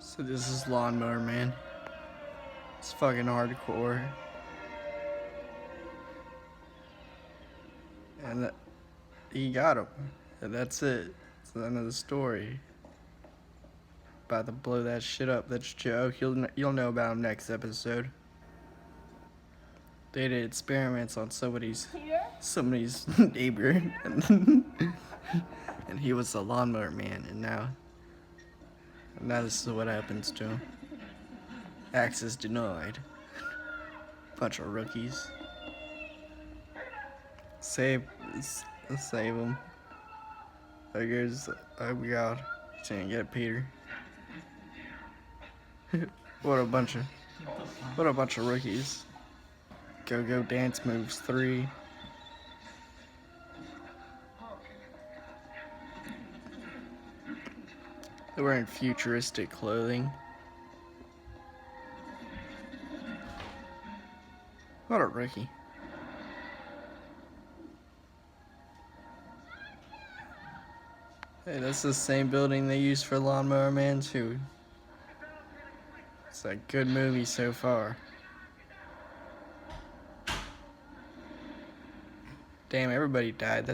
So this is Lawnmower, man. It's fucking hardcore. And he got him. And that's it. It's the end of the story. About to blow that shit up. That's a joke. You'll know about him next episode. They did experiments on somebody's neighbor, and he was the lawnmower man, and now this is what happens to him. Access denied. Bunch of rookies. Save him. I guess. Oh my God, you didn't get it, Peter. What a bunch of rookies. Go dance moves 3. They're wearing futuristic clothing. What a rookie. Hey, that's the same building they used for Lawnmower Man too. It's a good movie so far. Damn, everybody died.